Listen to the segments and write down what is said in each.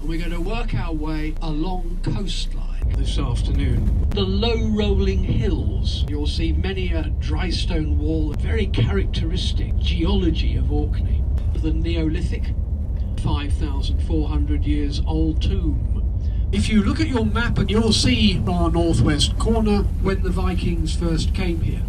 And we're going to work our way along coastline this afternoon. The low rolling hills. You'll see many a dry stone wall, very characteristic geology of Orkney. The Neolithic, 5,400 years old tomb. If you look at your map, and you'll see our northwest corner when the Vikings first came here.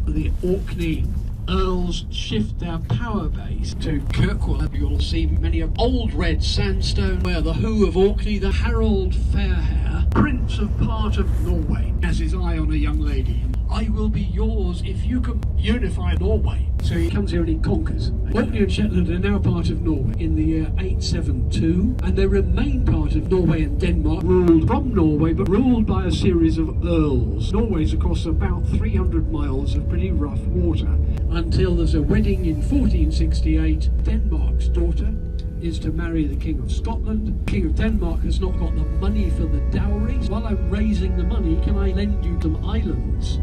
The Orkney Earls shift their power base to Kirkwall. You'll see many of old red sandstone where the Who of Orkney, the Harald Fairhair, Prince of part of Norway, has his eye on a young lady. I will be yours if you can unify Norway. So he comes here and he conquers. Orkney and Shetland are now part of Norway in the year 872, and they remain part of Norway and Denmark, ruled from Norway, but ruled by a series of earls. Norway's across about 300 miles of pretty rough water, until there's a wedding in 1468. Denmark's daughter is to marry the King of Scotland. The King of Denmark has not got the money for the dowry. While I'm raising the money, can I lend you some islands?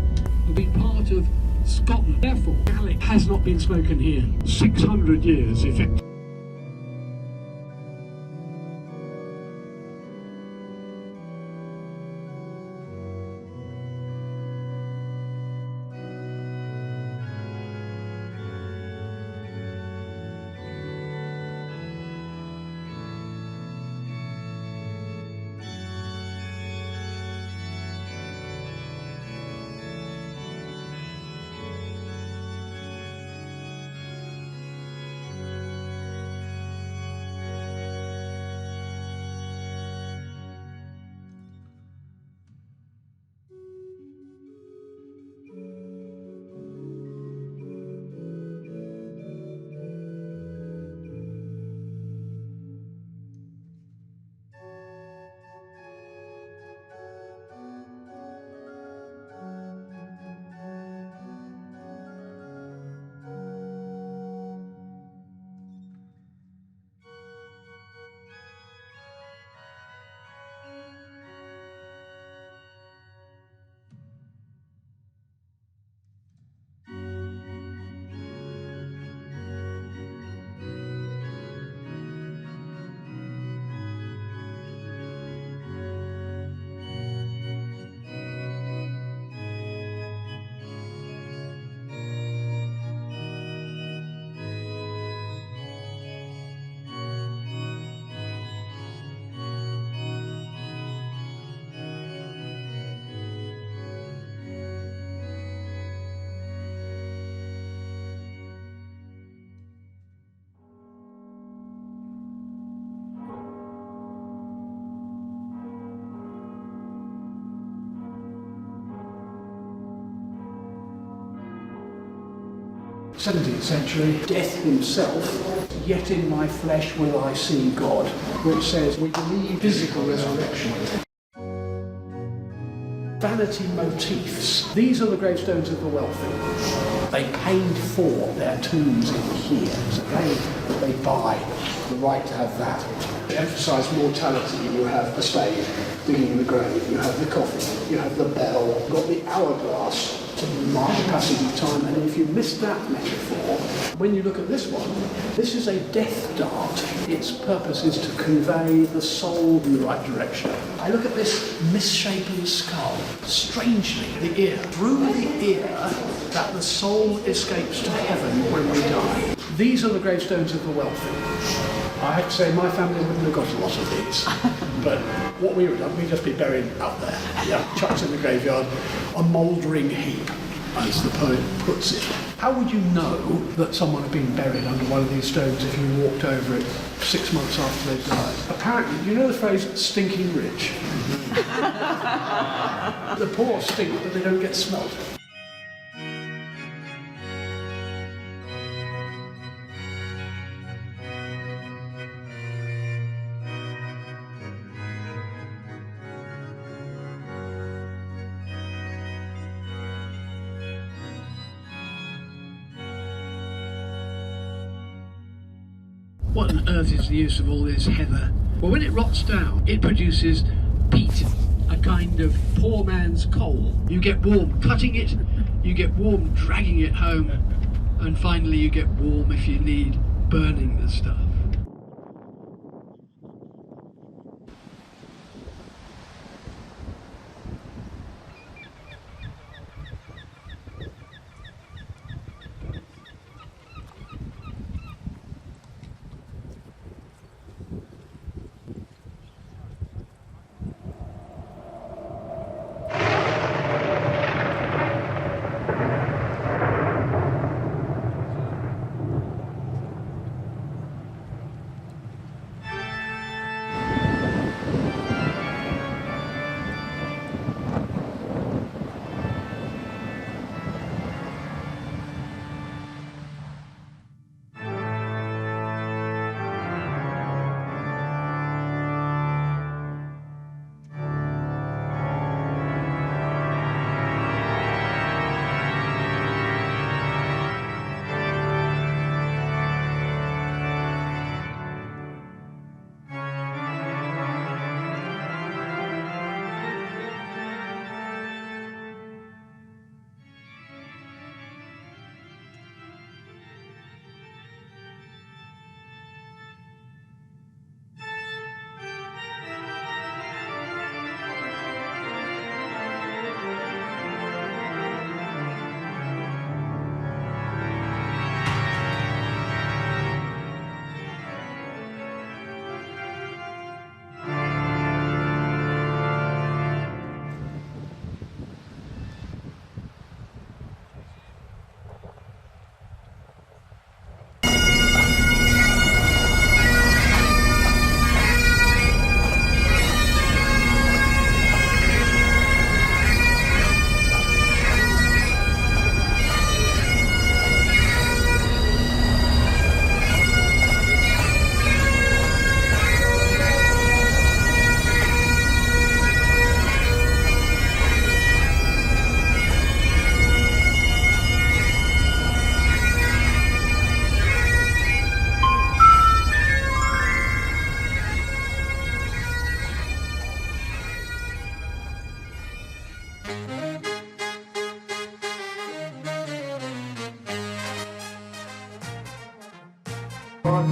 Will be part of Scotland. Therefore, Gaelic has not been spoken here 600 years effectively. '17th century, death himself, yet in my flesh will I see God, which says we believe physical resurrection. Vanity motifs. These are the gravestones of the wealthy. They paid for their tombs in here, so they buy the right to have that. To emphasise mortality, you have a spade digging in the grave, you have the coffin, you have the bell, you've got the hourglass to mark the passage of time, and if you miss that metaphor, when you look at this one, this is a death dart. Its purpose is to convey the soul in the right direction. I look at this misshapen skull, strangely, the ear. Through the ear, that the soul escapes to heaven when we die. These are the gravestones of the wealthy. I have to say my family wouldn't have got a lot of these, but what we would have done, we'd just be buried out there, chucked in the graveyard, a mouldering heap, as the poet puts it. How would you know that someone had been buried under one of these stones if you walked over it 6 months after they died? Apparently, do you know the phrase stinking rich? The poor stink, but they don't get smelt. What on earth is the use of all this heather? Well, when it rots down, it produces peat, a kind of poor man's coal. You get warm cutting it, you get warm dragging it home, and finally you get warm if you need burning the stuff.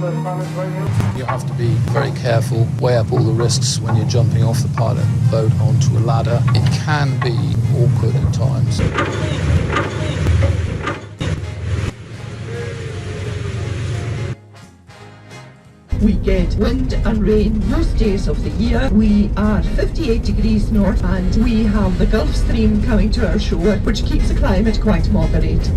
You have to be very careful, weigh up all the risks when you're jumping off the pilot boat onto a ladder. It can be awkward at times. We get wind and rain most days of the year. We are 58 degrees north and we have the Gulf Stream coming to our shore, which keeps the climate quite moderate.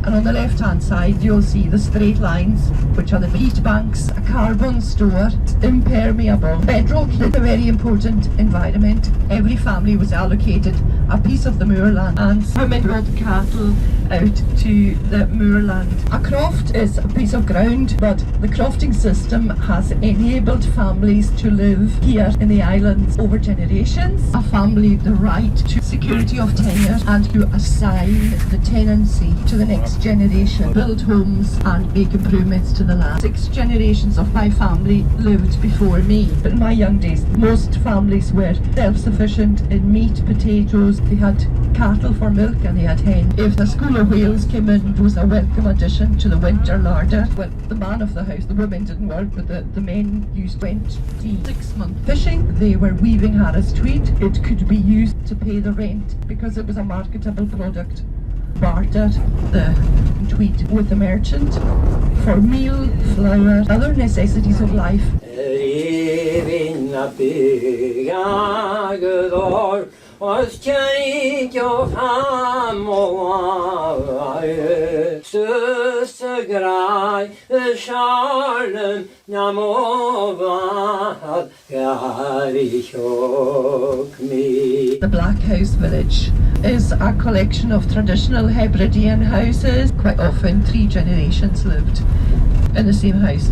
And on the left hand side you'll see the straight lines, which are the peat banks, a carbon store, impermeable bedrock, a very important environment. Every family was allocated a piece of the moorland and women brought the cattle out to the moorland. A croft is a piece of ground, but the crofting system has enabled families to live here in the islands over generations. A family the right to security of tenure and to assign the tenancy to the next generation, build homes and make improvements to the land. 6 generations of my family lived before me. But in my young days, most families were self-sufficient in meat, potatoes, they had cattle for milk and they had hen. If the school of whales came in, it was a welcome addition to the winter larder. Well, the man of the house, the women didn't work, but the men used 26-month fishing. They were weaving Harris tweed. It could be used to pay the rent because it was a marketable product. Bartered the tweed with the merchant for meal, flour, other necessities of life. The Blackhouse village is a collection of traditional Hebridean houses. Quite often 3 generations lived in the same house.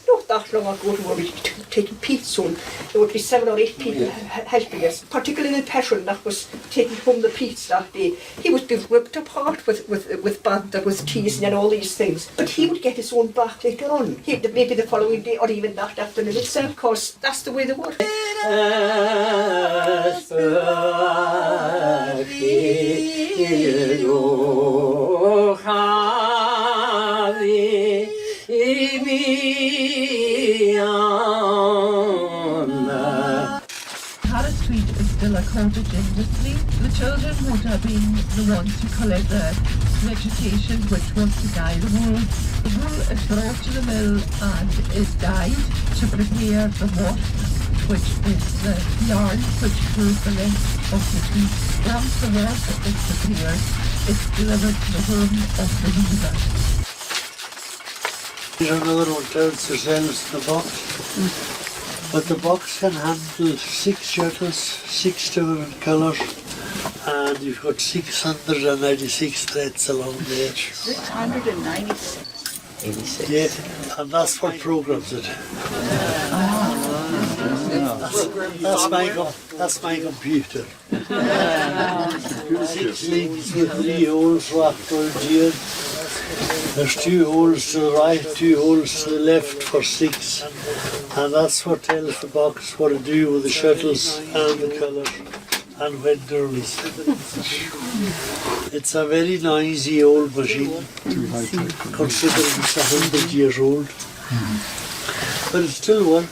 Not that long ago, we were taking peat soon. There would be 7 or 8 people helping us, particularly in petrol that was taking home the peats that day. He would be ripped apart with banter, with teasing and all these things. But he would get his own back later on. Maybe the following day or even that afternoon itself, because that's the way they were. Tweed is still a cottage industry. The children would have been the ones to collect the vegetation which was to dye the wool. The wool is brought to the mill and is dyed to prepare the warp, which is the yarn which goes the length of the tweed. Once the warp is prepared, it's delivered to the home of the weaver. Here's another one tells yourselves the box. But the box can handle 6 shuttles, 6 different colours, and you've got 696 threads along there. 696. 86. Yeah, and that's what programs it. That's my computer. 6 links with 3 holes wrapped around here. There's 2 holes to the right, 2 holes to the left for 6, and that's what tells the box what to do with the shuttles and the colour and when to release it. It's a very noisy old machine, considering it's 100 years old, but it still works.